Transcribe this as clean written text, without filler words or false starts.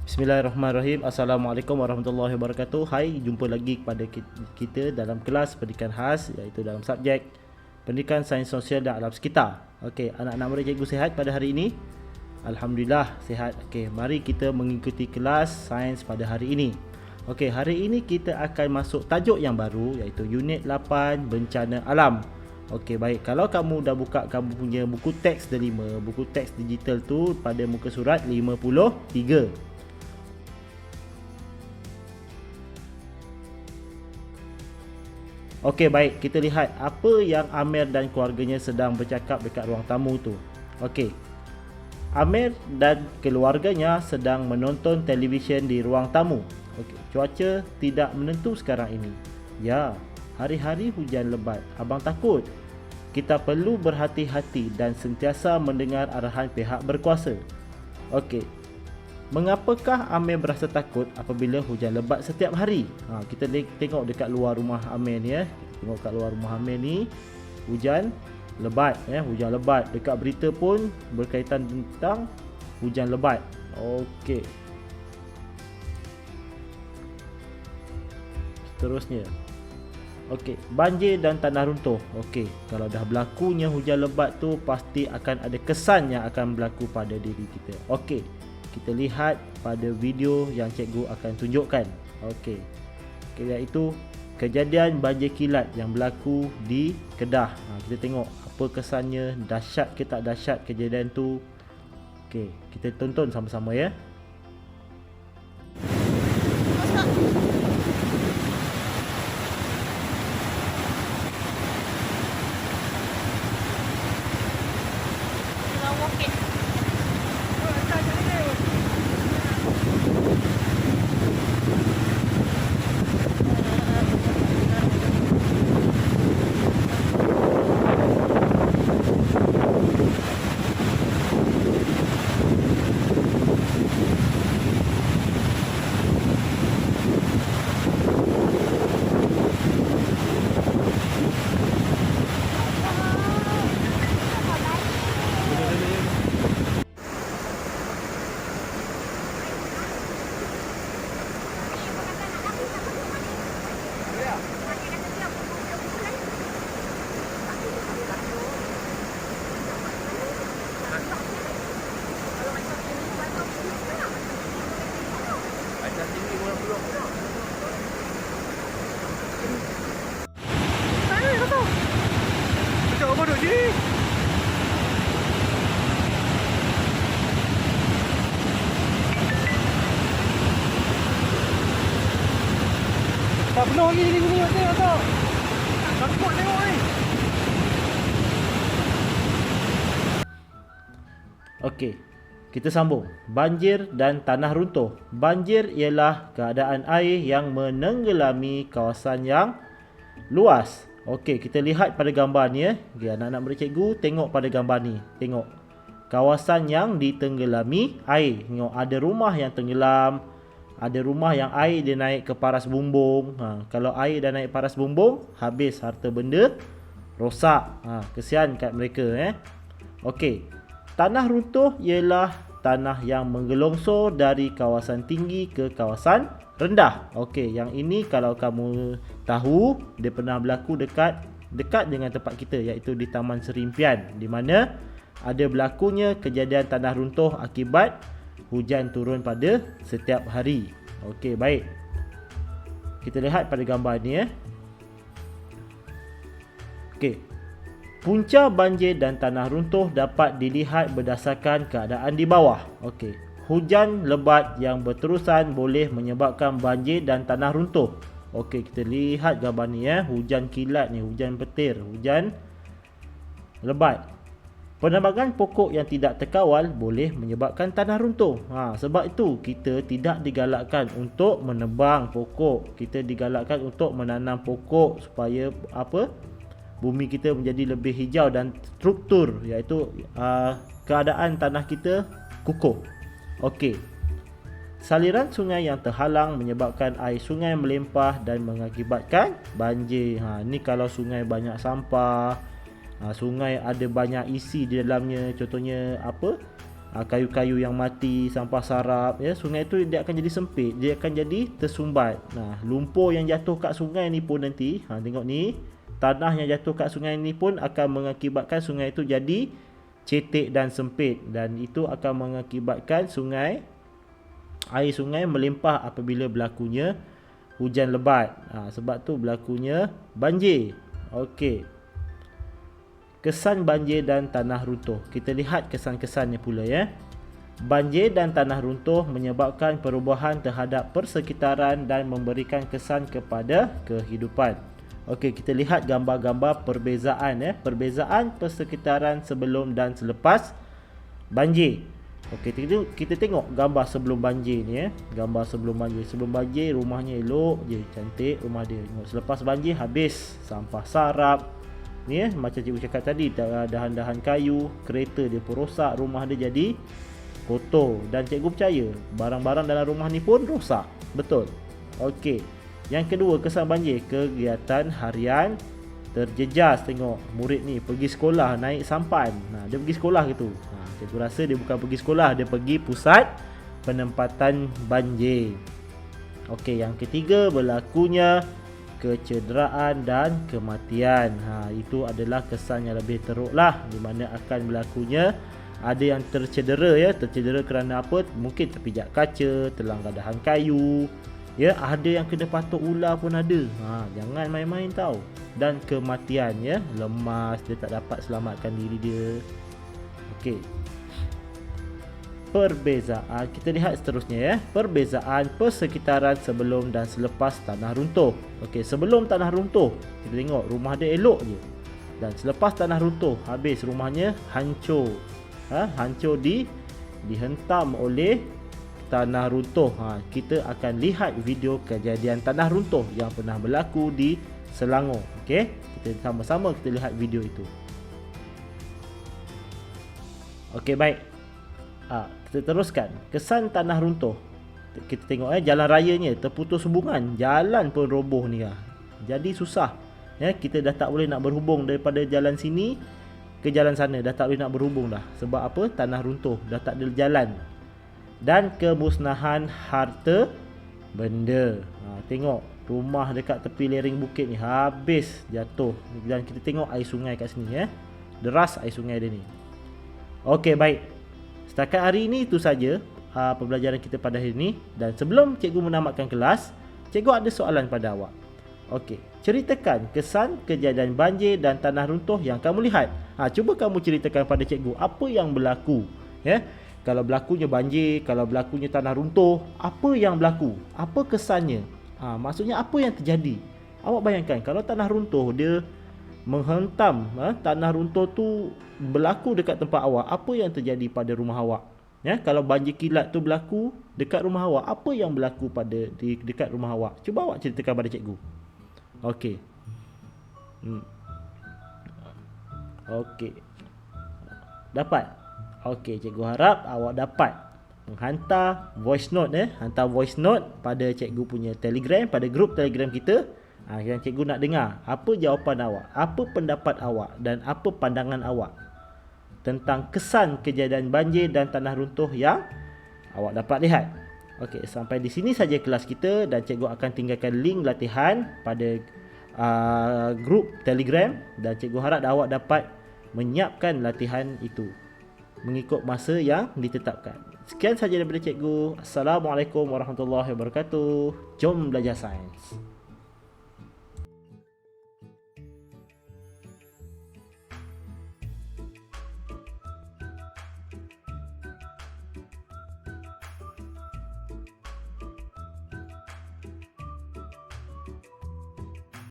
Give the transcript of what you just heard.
Bismillahirrahmanirrahim. Assalamualaikum warahmatullahi wabarakatuh. Hai, jumpa lagi kepada kita dalam kelas pendidikan khas, iaitu dalam subjek pendidikan sains sosial dan alam sekitar. Okey, anak-anak murid cikgu sihat pada hari ini? Alhamdulillah sihat. Okey, mari kita mengikuti kelas sains pada hari ini. Okey, hari ini kita akan masuk tajuk yang baru, iaitu unit 8 bencana alam. Okey, baik. Kalau kamu dah buka kamu punya buku teks D5, buku teks digital tu pada muka surat 53. Okey, baik, kita lihat apa yang Amir dan keluarganya sedang bercakap dekat ruang tamu tu. Okey, Amir dan keluarganya sedang menonton televisyen di ruang tamu. Okey, cuaca tidak menentu sekarang ini. Ya, hari-hari hujan lebat. Abang takut. Kita perlu berhati-hati dan sentiasa mendengar arahan pihak berkuasa. Okey, mengapakah Amir berasa takut apabila hujan lebat setiap hari? Kita tengok dekat luar rumah Amir ni. Tengok kat luar rumah Amir ni, hujan lebat. Hujan lebat. Dekat berita pun berkaitan tentang hujan lebat. Okey. Seterusnya. Okey, banjir dan tanah runtuh. Okey, kalau dah berlakunya hujan lebat tu, pasti akan ada kesan yang akan berlaku pada diri kita. Okey, kita lihat pada video yang cikgu akan tunjukkan. Okey, iaitu kejadian banjir kilat yang berlaku di Kedah. Kita tengok apa kesannya, dahsyat ke tak dahsyat kejadian tu. Okey, kita tonton sama-sama ya. Tak penuh lagi ni minyak ni tak. Takut tengok ni. Okey, kita sambung. Banjir dan tanah runtuh. Banjir ialah keadaan air yang menenggelami kawasan yang luas. Okey, kita lihat pada gambar ni ya. Okay, anak-anak murid cikgu tengok pada gambar ni. Tengok kawasan yang ditenggelami air. Tengok ada rumah yang tenggelam. Ada rumah yang air dia naik ke paras bumbung. Kalau air dah naik paras bumbung, habis harta benda, rosak. Kesian kat mereka. Okey, tanah runtuh ialah tanah yang menggelongsor dari kawasan tinggi ke kawasan rendah. Okey, yang ini kalau kamu tahu, dia pernah berlaku dekat dengan tempat kita, iaitu di Taman Serimpian, di mana ada berlakunya kejadian tanah runtuh akibat hujan turun pada setiap hari. Okey, baik. Kita lihat pada gambar ni Okey. Punca banjir dan tanah runtuh dapat dilihat berdasarkan keadaan di bawah. Okey. Hujan lebat yang berterusan boleh menyebabkan banjir dan tanah runtuh. Okey, kita lihat gambar ni hujan kilat ni, hujan petir, hujan lebat. Penebangan pokok yang tidak terkawal boleh menyebabkan tanah runtuh. Sebab itu kita tidak digalakkan untuk menebang pokok. Kita digalakkan untuk menanam pokok supaya bumi kita menjadi lebih hijau dan struktur, iaitu keadaan tanah kita kukuh. Okey. Saliran sungai yang terhalang menyebabkan air sungai melimpah dan mengakibatkan banjir. Ni kalau sungai banyak sampah, sungai ada banyak isi di dalamnya, contohnya kayu-kayu yang mati, sampah sarap, ya, sungai tu dia akan jadi sempit, dia akan jadi tersumbat. Nah, lumpur yang jatuh kat sungai ni pun nanti, tengok ni, tanah yang jatuh kat sungai ni pun akan mengakibatkan sungai itu jadi cetek dan sempit, dan itu akan mengakibatkan air sungai melimpah apabila berlakunya hujan lebat. Sebab tu berlakunya banjir. Okey. Kesan banjir dan tanah runtuh. Kita lihat kesan-kesannya pula, ya. Banjir dan tanah runtuh menyebabkan perubahan terhadap persekitaran dan memberikan kesan kepada kehidupan. Okey, kita lihat gambar-gambar perbezaan, ya. Perbezaan persekitaran sebelum dan selepas banjir. Okey, kita tengok gambar sebelum banjir ni, ya. Gambar sebelum banjir. Sebelum banjir rumahnya elok je, cantik rumah dia. Tengok selepas banjir habis, sampah sarap. Ni, ya, macam cikgu cakap tadi, dahan-dahan kayu, kereta dia pun rosak, rumah dia jadi kotor, dan cikgu percaya barang-barang dalam rumah ni pun rosak. Betul. Okey. Yang kedua, kesan banjir, kegiatan harian terjejas. Tengok murid ni pergi sekolah naik sampan. Dia pergi sekolah gitu. Cikgu rasa dia bukan pergi sekolah, dia pergi pusat penempatan banjir. Okey, yang ketiga, berlakunya kecederaan dan kematian. Itu adalah kesan yang lebih teruk lah, di mana akan berlakunya ada yang tercedera, ya. Tercedera kerana apa? Mungkin terpijak kaca, terlanggar dahan kayu, ya. Ada yang kena patuk ular pun ada. Jangan main-main tau. Dan kematian, ya. Lemas, dia tak dapat selamatkan diri dia. Okey. Perbezaan, kita lihat seterusnya, ya. Perbezaan persekitaran sebelum dan selepas tanah runtuh. Okey, sebelum tanah runtuh, kita tengok rumah dia elok je. Dan selepas tanah runtuh, habis rumahnya hancur. Hancur dihentam oleh tanah runtuh. Kita akan lihat video kejadian tanah runtuh yang pernah berlaku di Selangor. Okey, kita sama-sama kita lihat video itu. Okey, baik. Kita teruskan. Kesan tanah runtuh. Kita tengok, jalan rayanya terputus hubungan. Jalan pun roboh ni. Jadi susah. Ya, kita dah tak boleh nak berhubung daripada jalan sini ke jalan sana. Dah tak boleh nak berhubung dah. Sebab apa? Tanah runtuh. Dah tak ada jalan. Dan kemusnahan harta benda. Tengok rumah dekat tepi lereng bukit ni habis jatuh. Dan kita tengok air sungai kat sini, ya. Deras air sungai dia ni. Okey, baik. Setakat hari ini itu saja pembelajaran kita pada hari ini. Dan sebelum cikgu menamatkan kelas, cikgu ada soalan pada awak. Okey, ceritakan kesan kejadian banjir dan tanah runtuh yang kamu lihat. Cuba kamu ceritakan pada cikgu apa yang berlaku, ya. Kalau berlakunya banjir, kalau berlakunya tanah runtuh, apa yang berlaku? Apa kesannya? Maksudnya apa yang terjadi? Awak bayangkan kalau tanah runtuh dia menghentam, tanah runtuh tu berlaku dekat tempat awak, apa yang terjadi pada rumah awak? Ya, kalau banjir kilat tu berlaku dekat rumah awak, apa yang berlaku dekat rumah awak? Cuba awak ceritakan pada cikgu. Okey. Okey. Dapat? Okey, cikgu harap awak dapat menghantar voice note, hantar voice note pada cikgu punya Telegram, pada grup Telegram kita. Yang cikgu nak dengar apa jawapan awak, apa pendapat awak dan apa pandangan awak tentang kesan kejadian banjir dan tanah runtuh yang awak dapat lihat. Okey, sampai di sini saja kelas kita, dan cikgu akan tinggalkan link latihan pada grup Telegram, dan cikgu harap awak dapat menyiapkan latihan itu mengikut masa yang ditetapkan. Sekian saja daripada cikgu. Assalamualaikum warahmatullahi wabarakatuh. Jom belajar sains.